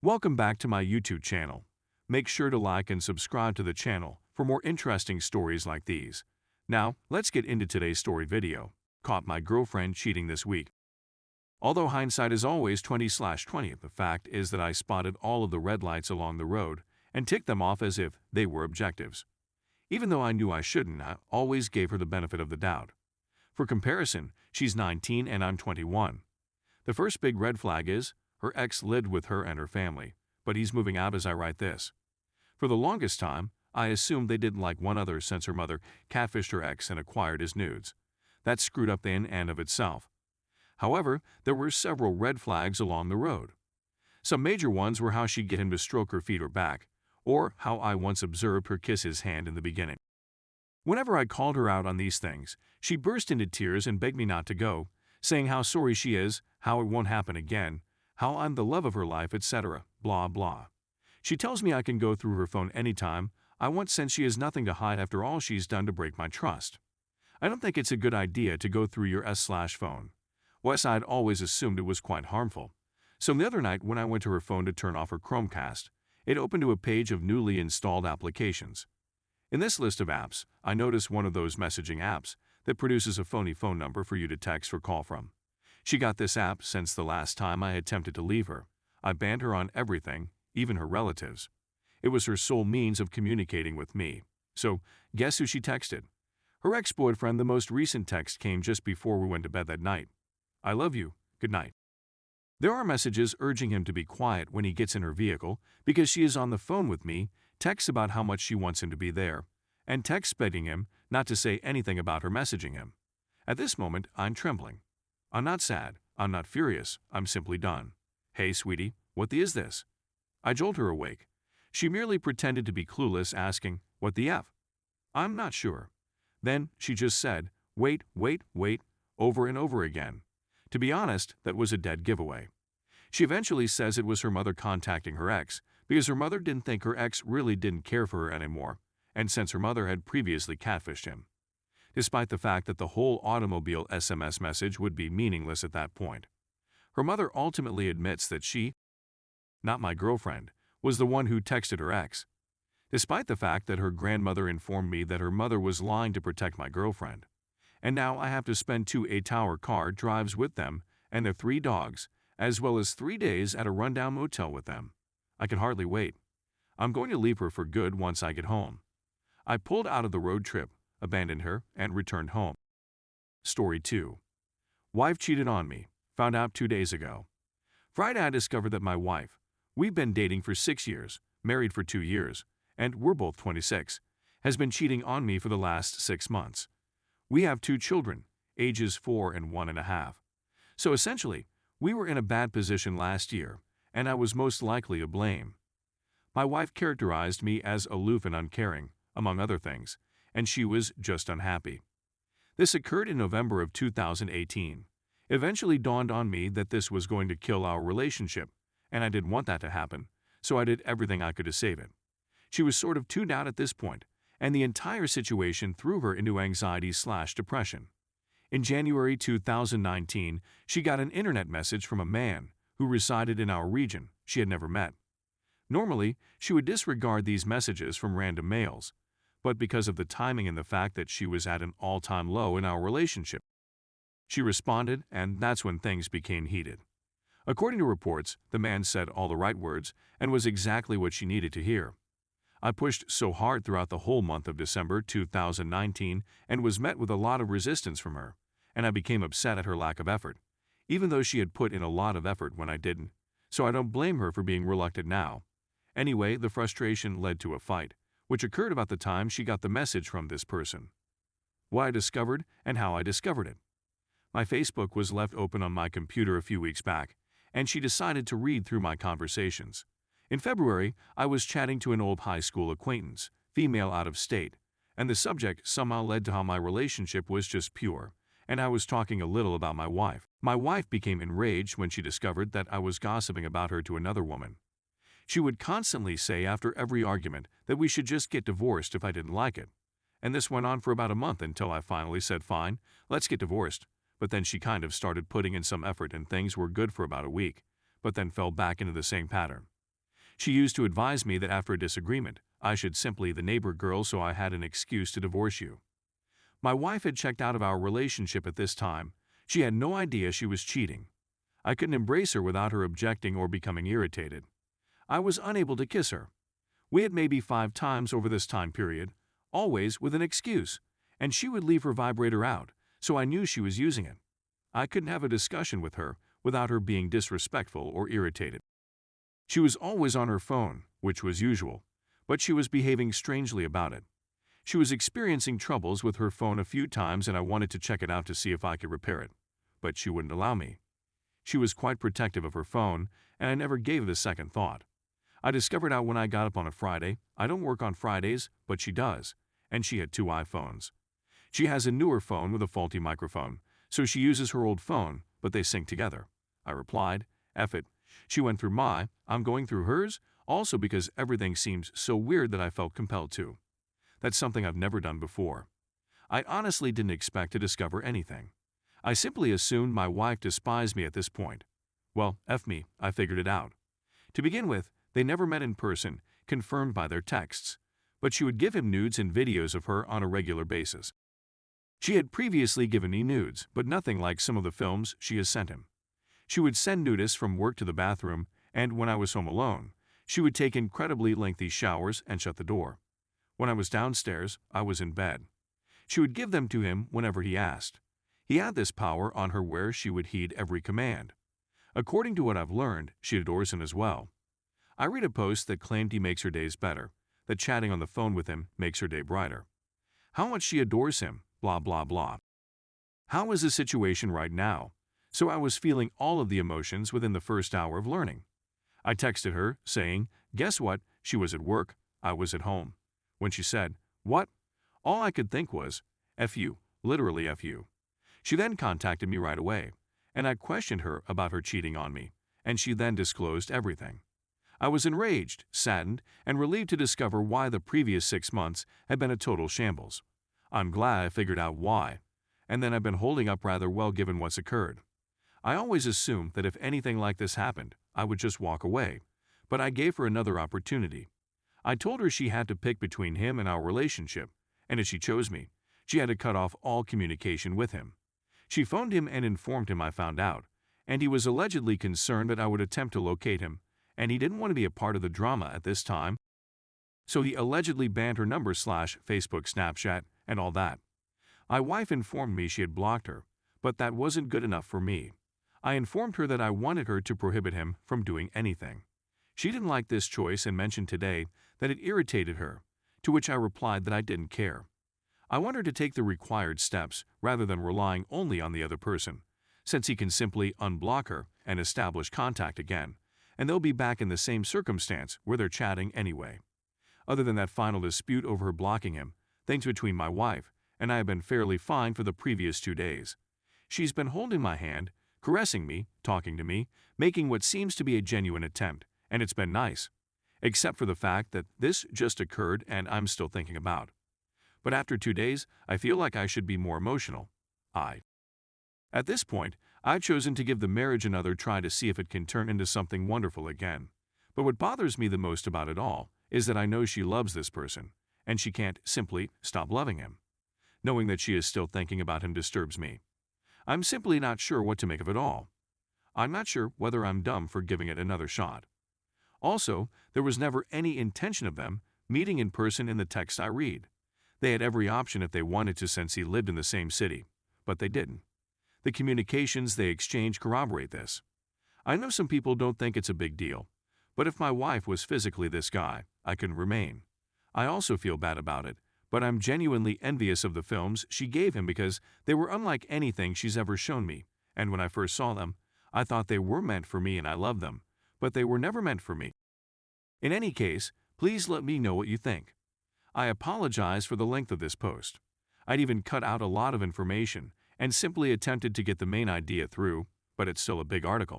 Welcome back to my YouTube channel. Make sure to like and subscribe to the channel for more interesting stories like these. Now, let's get into today's story video. Caught my girlfriend cheating this week. Although hindsight is always 20/20, the fact is that I spotted all of the red lights along the road and ticked them off as if they were objectives. Even though I knew I shouldn't, I always gave her the benefit of the doubt. For comparison, she's 19 and I'm 21. The first big red flag is, her ex lived with her and her family, but he's moving out as I write this. For the longest time, I assumed they didn't like one another since her mother catfished her ex and acquired his nudes. That screwed up the in and of itself. However, there were several red flags along the road. Some major ones were how she'd get him to stroke her feet or back, or how I once observed her kiss his hand in the beginning. Whenever I called her out on these things, she burst into tears and begged me not to go, saying how sorry she is, how it won't happen again, how I'm the love of her life, etc., blah blah. She tells me I can go through her phone anytime I want since she has nothing to hide after all she's done to break my trust. I don't think it's a good idea to go through your phone. Wes, I'd always assumed it was quite harmful. So the other night when I went to her phone to turn off her Chromecast, it opened to a page of newly installed applications. In this list of apps, I noticed one of those messaging apps that produces a phony phone number for you to text or call from. She got this app since the last time I attempted to leave her. I banned her on everything, even her relatives. It was her sole means of communicating with me. So, guess who she texted? Her ex-boyfriend. The most recent text came just before we went to bed that night. I love you. Good night. There are messages urging him to be quiet when he gets in her vehicle because she is on the phone with me, texts about how much she wants him to be there, and texts begging him not to say anything about her messaging him. At this moment, I'm trembling. I'm not sad. I'm not furious. I'm simply done. Hey, sweetie, what the is this? I jolt her awake. She merely pretended to be clueless, asking, what the F? I'm not sure. Then she just said, wait, over and over again. To be honest, that was a dead giveaway. She eventually says it was her mother contacting her ex because her mother didn't think her ex really didn't care for her anymore, and since her mother had previously catfished him. Despite the fact that the whole automobile SMS message would be meaningless at that point. Her mother ultimately admits that she, not my girlfriend, was the one who texted her ex. Despite the fact that her grandmother informed me that her mother was lying to protect my girlfriend. And now I have to spend 2 8-hour car drives with them and their 3 dogs, as well as 3 days at a rundown motel with them. I can hardly wait. I'm going to leave her for good once I get home. I pulled out of the road trip, abandoned her, and returned home. Story 2. Wife cheated on me. Found out 2 days ago. Friday I discovered that my wife, we've been dating for 6 years, married for 2 years, and we're both 26, has been cheating on me for the last 6 months. We have 2 children, ages 4 and 1.5. So essentially, we were in a bad position last year, and I was most likely to blame. My wife characterized me as aloof and uncaring, among other things, and she was just unhappy. This occurred in November of 2018. It eventually dawned on me that this was going to kill our relationship, and I didn't want that to happen, so I did everything I could to save it. She was sort of tuned out at this point, and the entire situation threw her into anxiety/depression. In January 2019, she got an internet message from a man who resided in our region she had never met. Normally, she would disregard these messages from random males, but because of the timing and the fact that she was at an all-time low in our relationship, she responded, and that's when things became heated. According to reports, the man said all the right words and was exactly what she needed to hear. I pushed so hard throughout the whole month of December 2019 and was met with a lot of resistance from her, and I became upset at her lack of effort, even though she had put in a lot of effort when I didn't, so I don't blame her for being reluctant now. Anyway, the frustration led to a fight, which occurred about the time she got the message from this person. What I discovered and how I discovered it. My Facebook was left open on my computer a few weeks back, and she decided to read through my conversations. In February, I was chatting to an old high school acquaintance, female out of state, and the subject somehow led to how my relationship was just pure, and I was talking a little about my wife. My wife became enraged when she discovered that I was gossiping about her to another woman. She would constantly say after every argument that we should just get divorced if I didn't like it, and this went on for about a month until I finally said, fine, let's get divorced. But then she kind of started putting in some effort and things were good for about a week, but then fell back into the same pattern. She used to advise me that after a disagreement, I should simply the neighbor girl so I had an excuse to divorce you. My wife had checked out of our relationship at this time. She had no idea she was cheating. I couldn't embrace her without her objecting or becoming irritated. I was unable to kiss her. We had maybe 5 times over this time period, always with an excuse, and she would leave her vibrator out, so I knew she was using it. I couldn't have a discussion with her without her being disrespectful or irritated. She was always on her phone, which was usual, but she was behaving strangely about it. She was experiencing troubles with her phone a few times and I wanted to check it out to see if I could repair it, but she wouldn't allow me. She was quite protective of her phone, and I never gave it a second thought. I discovered out when I got up on a Friday. I don't work on Fridays, but she does, and she had 2 iPhones. She has a newer phone with a faulty microphone, so she uses her old phone, but they sync together. I replied, "F it." She went through I'm going through hers, also because everything seems so weird that I felt compelled to. That's something I've never done before. I honestly didn't expect to discover anything. I simply assumed my wife despised me at this point. Well, F me, I figured it out. To begin with, they never met in person, confirmed by their texts, but she would give him nudes and videos of her on a regular basis. She had previously given me nudes, but nothing like some of the films she has sent him. She would send nudists from work to the bathroom, and when I was home alone, she would take incredibly lengthy showers and shut the door. When I was downstairs, I was in bed. She would give them to him whenever he asked. He had this power on her where she would heed every command. According to what I've learned, she adores him as well. I read a post that claimed he makes her days better, that chatting on the phone with him makes her day brighter. How much she adores him, blah blah blah. How is the situation right now? So I was feeling all of the emotions within the first hour of learning. I texted her, saying, guess what, she was at work, I was at home. When she said, what? All I could think was, F you, literally F you. She then contacted me right away, and I questioned her about her cheating on me, and she then disclosed everything. I was enraged, saddened, and relieved to discover why the previous 6 months had been a total shambles. I'm glad I figured out why, and then I've been holding up rather well given what's occurred. I always assumed that if anything like this happened, I would just walk away, but I gave her another opportunity. I told her she had to pick between him and our relationship, and if she chose me, she had to cut off all communication with him. She phoned him and informed him I found out, and he was allegedly concerned that I would attempt to locate him, and he didn't want to be a part of the drama at this time, so he allegedly banned her number / Facebook, Snapchat, and all that. My wife informed me she had blocked her, but that wasn't good enough for me. I informed her that I wanted her to prohibit him from doing anything. She didn't like this choice and mentioned today that it irritated her, to which I replied that I didn't care. I want her to take the required steps rather than relying only on the other person, since he can simply unblock her and establish contact again, and they'll be back in the same circumstance where they're chatting anyway. Other than that final dispute over her blocking him, things between my wife and I have been fairly fine for the previous 2 days. She's been holding my hand, caressing me, talking to me, making what seems to be a genuine attempt, and it's been nice. Except for the fact that this just occurred and I'm still thinking about. But after 2 days, I feel like I should be more emotional. At this point, I've chosen to give the marriage another try to see if it can turn into something wonderful again. But what bothers me the most about it all is that I know she loves this person, and she can't simply stop loving him. Knowing that she is still thinking about him disturbs me. I'm simply not sure what to make of it all. I'm not sure whether I'm dumb for giving it another shot. Also, there was never any intention of them meeting in person in the text I read. They had every option if they wanted to since he lived in the same city, but they didn't. The communications they exchange corroborate this. I know some people don't think it's a big deal, but if my wife was physically this guy, I couldn't remain. I also feel bad about it, but I'm genuinely envious of the films she gave him because they were unlike anything she's ever shown me, and when I first saw them, I thought they were meant for me and I loved them, but they were never meant for me. In any case, please let me know what you think. I apologize for the length of this post. I'd even cut out a lot of information and simply attempted to get the main idea through, but it's still a big article.